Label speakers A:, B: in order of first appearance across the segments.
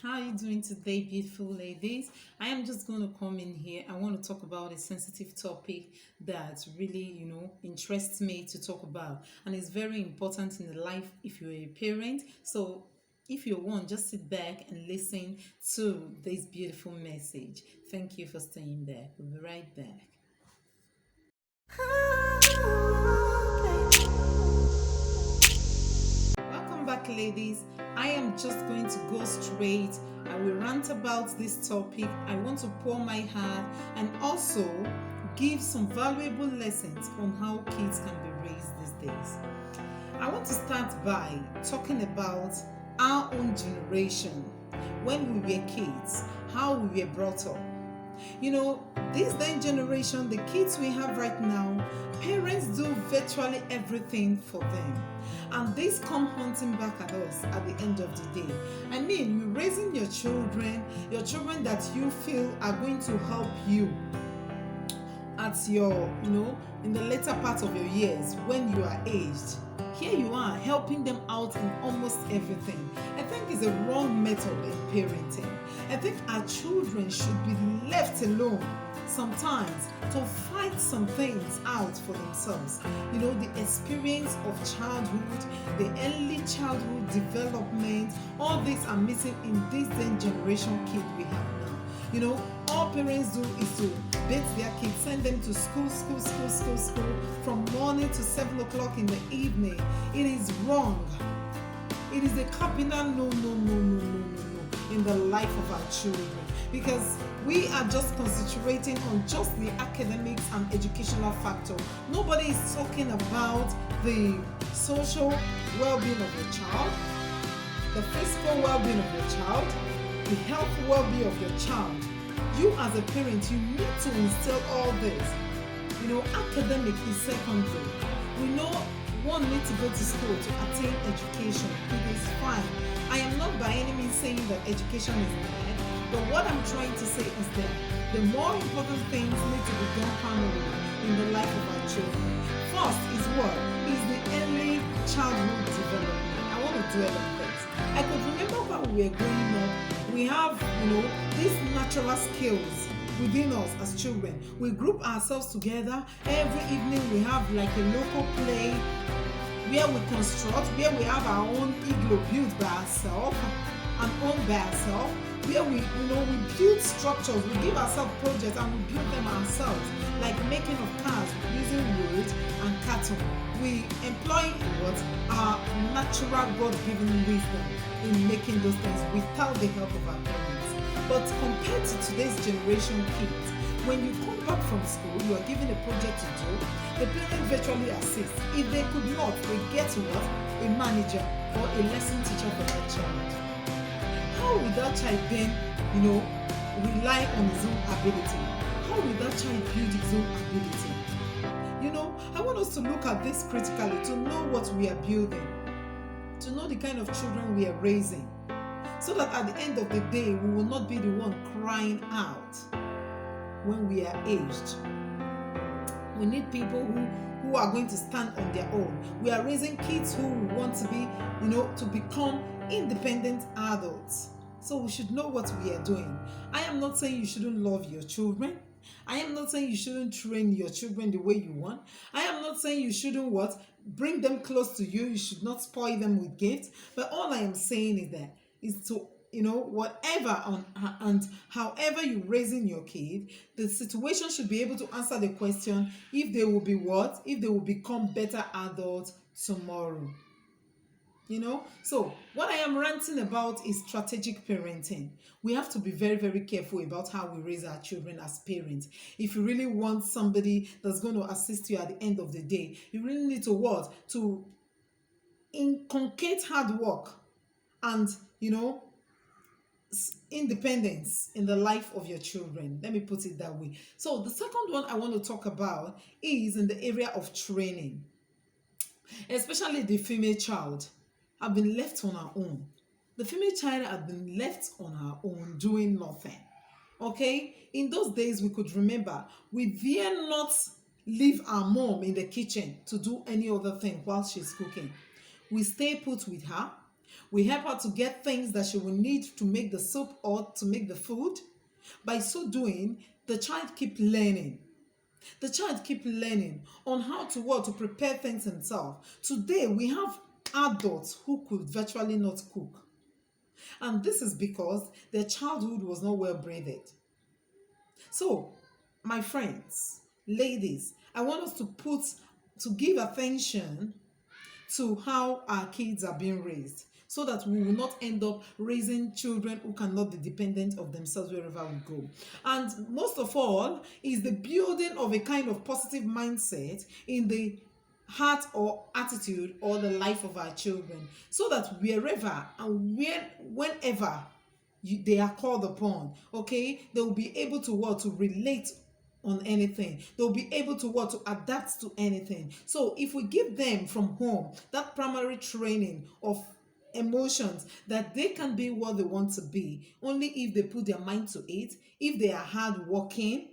A: How are you doing today, beautiful ladies? I am just going to come in here. I want to talk about a sensitive topic that really, interests me to talk about. And it's very important in the life if you're a parent. So if you want, just sit back and listen to this beautiful message. Thank you for staying there. We'll be right back. Welcome back, ladies. I am just going to go straight. I will rant about this topic. I want to pour my heart and also give some valuable lessons on how kids can be raised these days. I want to start by talking about our own generation when we were kids, how we were brought up. This then generation, the kids we have right now, parents do virtually everything for them. And this come hunting back at us at the end of the day. I mean, you're raising your children that you feel are going to help you at in the later part of your years when you are aged. Here you are helping them out in almost everything. I think it's a wrong method in parenting. I think our children should be left alone sometimes to fight some things out for themselves. The experience of childhood, the early childhood development, all these are missing in this then generation kid we have now. All parents do is to beat their kids, send them to school from morning to 7 o'clock in the evening. It is wrong. It is a capital no in the life of our children, because we are just concentrating on just the academics and educational factor. Nobody is talking about the social well-being of your child, the physical well-being of your child, the health well-being of your child. You as a parent, you need to instill all this. Academic is secondary. We know one needs to go to school to attain education. It is fine. I am not by any means saying that education is bad, but what I'm trying to say is that the more important things need to be done primarily in the life of our children. First is what? Is the early childhood development. I want to dwell on this. I could remember when we were growing up, we have, these natural skills within us as children. We group ourselves together. Every evening we have like a local play where we construct, where we have our own igloo built by ourselves and owned by ourselves, where we build structures, we give ourselves projects and we build them ourselves, like making of cars using wood and carton. We employ our natural God-given wisdom in making those things without the help of our parents. But compared to today's generation kids, when you come back from school, you are given a project to do, the parent virtually assists. If they could not, they get a manager or a lesson teacher for that child. How will that child then, rely on his own ability? How will that child build his own ability? I want us to look at this critically to know what we are building, to know the kind of children we are raising, so that at the end of the day, we will not be the one crying out when we are aged. We need people who are going to stand on their own. We are raising kids who want to be, to become independent adults. So we should know what we are doing. I am not saying you shouldn't love your children. I am not saying you shouldn't train your children the way you want. I am not saying you shouldn't bring them close to you. You should not spoil them with gifts. But all I am saying is to whatever and however you're raising your kid, the situation should be able to answer the question if they will be if they will become better adults tomorrow. So what I am ranting about is strategic parenting. We have to be very, very careful about how we raise our children as parents. If you really want somebody that's going to assist you at the end of the day, you really need to inculcate hard work and independence in the life of your children. Let me put it that way. So the second one I want to talk about is in the area of training, especially the female child have been left on her own. The female child has been left on her own doing nothing. Okay? In those days, we could remember, we dare not leave our mom in the kitchen to do any other thing while she's cooking. We stay put with her. We help her to get things that she will need to make the soup or to make the food. By so doing, the child keep learning. The child keep learning on how to what to prepare things himself. Today we have adults who could virtually not cook. And this is because their childhood was not well breathed. So, my friends, ladies, I want us to give attention to how our kids are being raised so that we will not end up raising children who cannot be dependent of themselves wherever we go. And most of all is the building of a kind of positive mindset in the heart or attitude or the life of our children, so that wherever and whenever they are called upon, okay, they will be able to what to relate on anything. They'll be able to what to adapt to anything. So if we give them from home that primary training of emotions, that they can be what they want to be only if they put their mind to it, if they are hard working,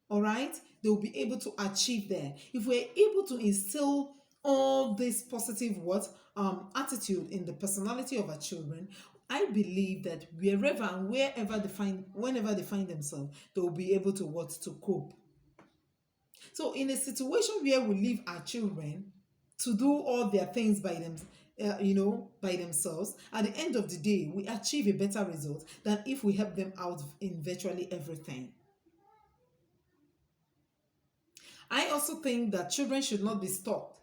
A: all right, they'll be able to achieve there. If we're able to instill all this positive what attitude in the personality of our children, I believe that wherever and whenever they find themselves, they will be able to what to cope. So in a situation where we leave our children to do all their things by them, by themselves, at the end of the day, we achieve a better result than if we help them out in virtually everything. I also think that children should not be stopped.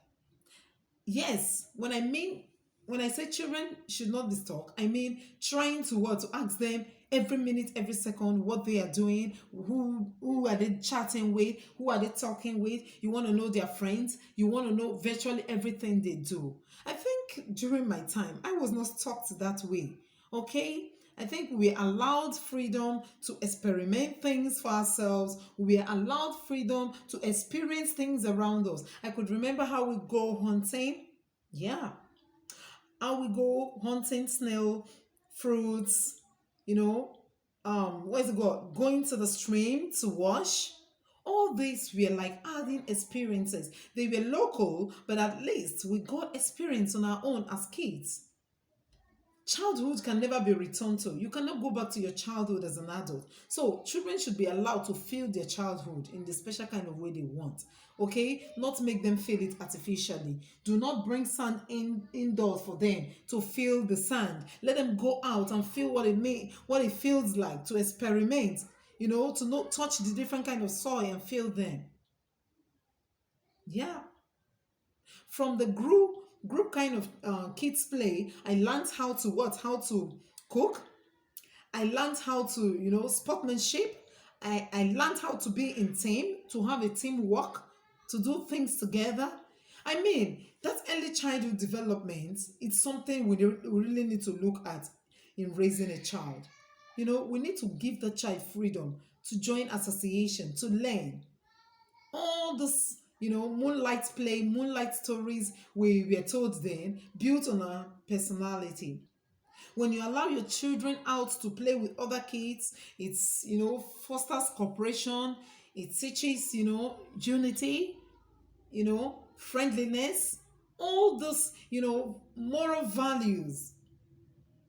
A: Yes, when I say children should not be stuck, I mean trying to what to ask them every minute, every second what they are doing, who are they chatting with, who are they talking with. You want to know their friends, you want to know virtually everything they do. I think during my time, I was not stuck that way. Okay? I think we are allowed freedom to experiment things for ourselves. We are allowed freedom to experience things around us. I could remember how we go hunting. Yeah. How we go hunting snail, fruits, you know, where's it go? Going to the stream to wash. All these were like adding experiences. They were local, but at least we got experience on our own as kids. Childhood can never be returned to. You cannot go back to your childhood as an adult. So children should be allowed to feel their childhood in the special kind of way they want. Okay, not make them feel it artificially. Do not bring sand indoors for them to feel the sand. Let them go out and feel what it feels like to experiment. To not touch the different kind of soil and feel them. Yeah, from the group kind of kids play, I learned how to cook. I learned how to sportsmanship. I learned how to be in team, to have a teamwork, to do things together. I mean, that early childhood development, it's something we really need to look at in raising a child. We need to give the child freedom to join association, to learn all this moonlight play, moonlight stories we were told then, built on our personality. When you allow your children out to play with other kids, it's fosters cooperation, it teaches unity, friendliness, all those moral values,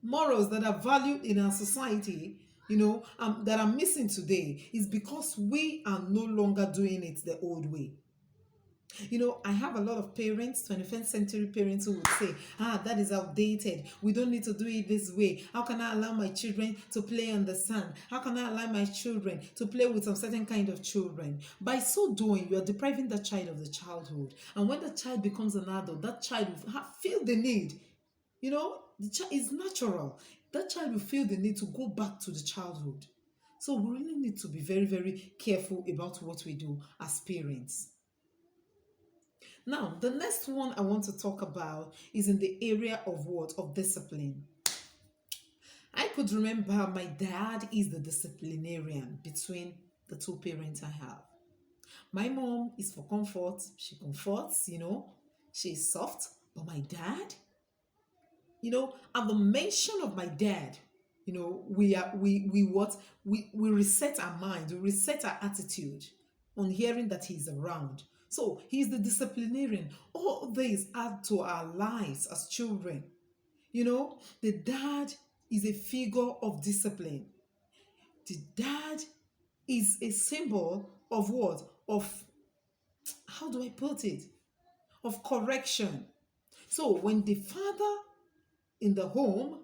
A: morals that are valued in our society, that are missing today, is because we are no longer doing it the old way. I have a lot of parents, 21st century parents, who would say, that is outdated. We don't need to do it this way. How can I allow my children to play on the sand? How can I allow my children to play with some certain kind of children? By so doing, you are depriving that child of the childhood. And when the child becomes an adult, that child will feel the need. The child is natural. That child will feel the need to go back to the childhood. So we really need to be very, very careful about what we do as parents. Now, the next one I want to talk about is in the area of what? Of discipline. I could remember my dad is the disciplinarian between the two parents I have. My mom is for comfort. She comforts, she's soft. But my dad, at the mention of my dad, we reset our mind, we reset our attitude on hearing that he's around. So he's the disciplinarian. All these add to our lives as children. The dad is a figure of discipline. The dad is a symbol of what? Of, how do I put it? Of correction. So when the father in the home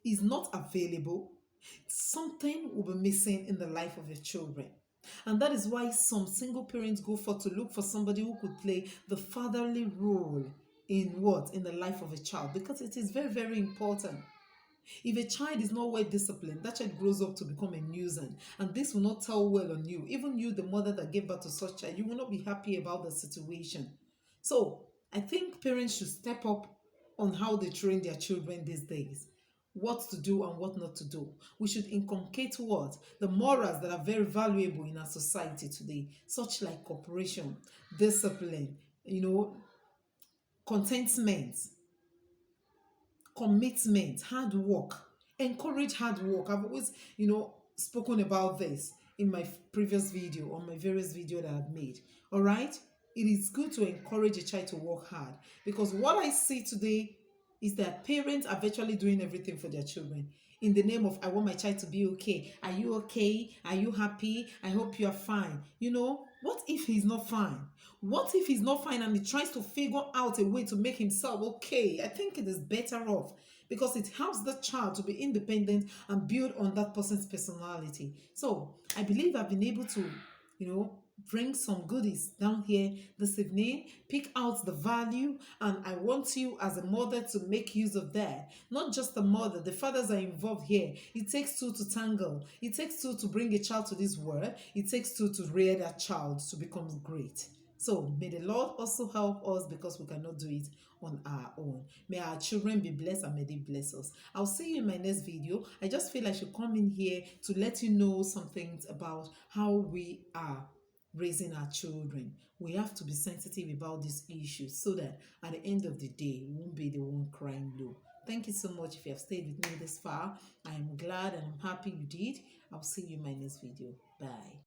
A: is not available, something will be missing in the life of your children. And that is why some single parents go for to look for somebody who could play the fatherly role in what? In the life of a child, because it is very, very important. If a child is not well disciplined, that child grows up to become a nuisance, and this will not tell well on you. Even you, the mother that gave birth to such child, you will not be happy about the situation. So I think parents should step up on how they train their children these days. What to do and what not to do. We should inculcate what? The morals that are very valuable in our society today, such like cooperation, discipline, contentment, commitment, hard work. Encourage hard work. I've always, spoken about this in my previous video, on my various video that I've made. All right? It is good to encourage a child to work hard, because what I see today is that parents are virtually doing everything for their children in the name of, I want my child to be okay. Are you okay? Are you happy? I hope you are fine. What if he's not fine? What if he's not fine and he tries to figure out a way to make himself okay? I think it is better off, because it helps the child to be independent and build on that person's personality. So I believe I've been able to, bring some goodies down here this evening, pick out the value, and I want you as a mother to make use of that. Not just the mother, the fathers are involved here. It takes two to tangle. It takes two to bring a child to this world. It takes two to rear that child to become great. So may the Lord also help us, because we cannot do it on our own. May our children be blessed, and may they bless us. I'll see you in my next video. I just feel I should come in here to let you know some things about how we are raising our children. We have to be sensitive about these issues, so that at the end of the day, we won't be the one crying low. Thank you so much if you have stayed with me this far. I am glad and I'm happy you did. I'll see you in my next video. Bye.